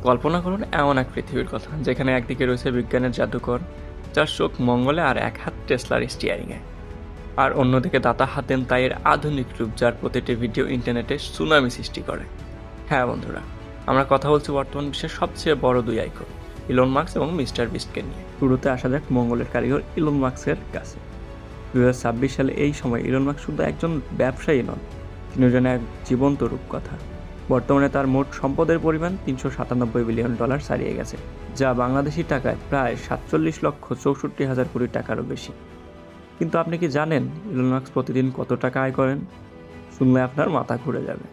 কল্পনা করুন এমন এক পৃথিবীর কথা যেখানে একদিকে রয়েছে বিজ্ঞানের জাদুকর, যার চোখ মঙ্গলে আর এক হাত টেসলার স্টিয়ারিংয়ে, আর অন্যদিকে দাতা হাতেন তাইয়ের আধুনিক রূপ, যার প্রতিটি ভিডিও ইন্টারনেটে সুনামি সৃষ্টি করে। হ্যাঁ বন্ধুরা, আমরা কথা বলছি বর্তমান বিশ্বের সবচেয়ে বড় দুই আইকন, ইলন মাস্ক এবং মিস্টার বিস্টকে নিয়ে। শুরুতে আসা যাক মঙ্গলের কারিগর ইলন মাস্কের কাছে। 2026 সালে এই সময় ইলন মাস্ক শুধু একজন ব্যবসায়ী নন, তিনি যেন এক জীবন্ত রূপকথা। বর্তমানে তার মোট সম্পদের পরিমাণ $397 বিলিয়ন ছাড়িয়ে গেছে, যা বাংলাদেশি টাকায় প্রায় 47,64,000 কোটি টাকারও বেশি। কিন্তু আপনি কি জানেন ইলন মাস্ক প্রতিদিন কত টাকা আয় করেন? শুনলে আপনার মাথা ঘুরে যাবে।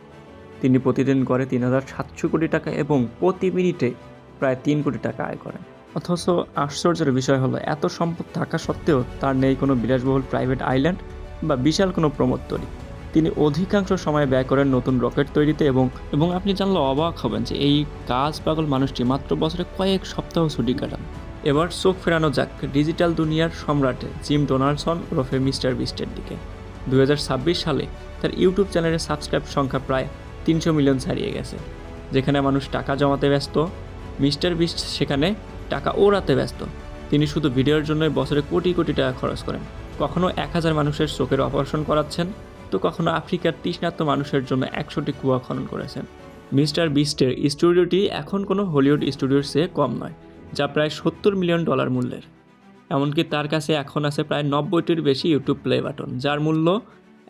তিনি প্রতিদিন গড়ে 3,700 কোটি টাকা এবং প্রতি মিনিটে প্রায় 3 কোটি টাকা আয় করেন। অথচ আশ্চর্যের বিষয় হলো, এত সম্পদ থাকা সত্ত্বেও তার নেই কোনো বিলাসবহুল প্রাইভেট আইল্যান্ড বা বিশাল কোনো প্রমোত্তরী। তিনি অধিকাংশ সময় ব্যয় করেন নতুন রকেট তৈরিতে এবং আপনি জানলে অবাক হবেন যে এই কাজ পাগল মানুষটি মাত্র বছরে কয়েক সপ্তাহ ছুটি কাটান। এবার চোখ ফেরানো যাক ডিজিটাল দুনিয়ার সম্রাট জিম ডোনাল্ডসন ওরফে মিস্টার বিস্টের দিকে। 2026 সালে তার ইউটিউব চ্যানেলের সাবস্ক্রাইব সংখ্যা প্রায় 300 মিলিয়ন ছাড়িয়ে গেছে। যেখানে মানুষ টাকা জমাতে ব্যস্ত, মিস্টার বিস্ট সেখানে টাকা ওড়াতে ব্যস্ত। তিনি শুধু ভিডিওর জন্যই বছরে কোটি কোটি টাকা খরচ করেন। কখনো 1000 মানুষের চোখের অপারেশন করাচ্ছেন, তো কখনো আফ্রিকার তৃষ্ণার্ত মানুষের জন্য 100টি কুয়া খনন করেছেন। মিস্টার বিস্টের স্টুডিওটি এখন কোনো হলিউড স্টুডিওর চেয়ে কম নয়, যা প্রায় $70 মিলিয়ন মূল্যের। এমনকি তার কাছে এখন আছে প্রায় 90টির বেশি ইউটিউব প্লে বাটন, যার মূল্য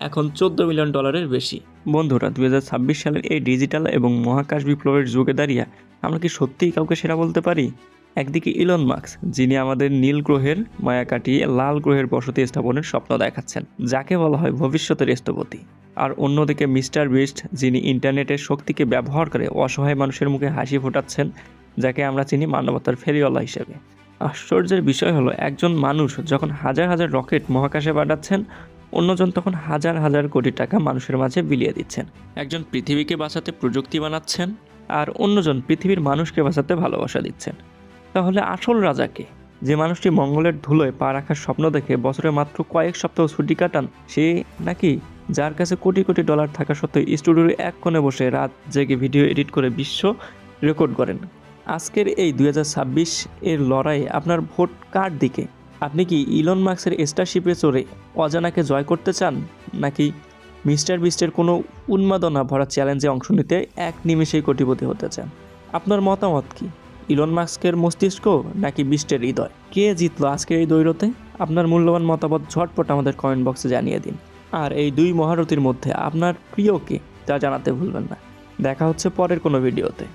এখন $14 মিলিয়ন বেশি। বন্ধুরা, 2026 সালের এই ডিজিটাল এবং মহাকাশ বিপ্লবের যুগে দাঁড়িয়ে আমরা কি সত্যিই কাউকে সেরা বলতে পারি? একদিকে ইলন মাস্ক, যিনি আমাদের নীল গ্রহের মায়া কাটিয়ে লাল গ্রহের বসতি স্থাপনের স্বপ্ন দেখাচ্ছেন, যাকে বলা হয় ভবিষ্যতের স্থপতি। আর অন্যদিকে মিস্টার বিস্ট, যিনি ইন্টারনেটের শক্তিকে ব্যবহার করে অসহায় মানুষের মুখে হাসি ফোটাচ্ছেন, যাকে আমরা চিনি মানবতার ফেরিওয়ালা হিসেবে। আশ্চর্যের বিষয় হলো, একজন মানুষ যখন হাজার হাজার রকেট মহাকাশে পাঠাচ্ছেন, অন্যজন তখন হাজার হাজার কোটি টাকা মানুষের মাঝে বিলিয়ে দিচ্ছেন। একজন পৃথিবীকে বাঁচাতে প্রযুক্তি বানাচ্ছেন, আর অন্যজন পৃথিবীর মানুষকে বাঁচাতে ভালোবাসা দিচ্ছেন। তাহলে আসল রাজাকে? যে মানুষটি মঙ্গলের ধুলোয় পা রাখার স্বপ্ন দেখে বছরে মাত্র কয়েক সপ্তাহ ছুটি কাটান, সে নাকি যার কাছে কোটি কোটি ডলার থাকা সত্ত্বেও স্টুডিওর এক কোণে বসে রাত জেগে ভিডিও এডিট করে বিশ্ব রেকর্ড করেন? আজকের এই 2026 এর লড়াইয়ে আপনার ভোট কার দিকে? আপনি কি ইলন মাস্কের স্টারশিপে চড়ে অজানাকে জয় করতে চান, নাকি মিস্টার বিস্টের কোনো উন্মাদনা ভরা চ্যালেঞ্জে অংশ নিতে এক নিমেষেই কোটিপতি হতে চান? আপনার মতামত কি? ইলন মাস্কের মস্তিষ্ক নাকি বিস্টের হৃদয়? কে জিতলো আজকের এই দ্বৈরথে? আপনার মূল্যবান মতামত ঝটপট আমাদের কমেন্ট বক্সে জানিয়ে দিন। আর এই দুই মহারথীর মধ্যে আপনার প্রিয় কে তা জানাতে ভুলবেন না। দেখা হচ্ছে পরের কোনো ভিডিওতে।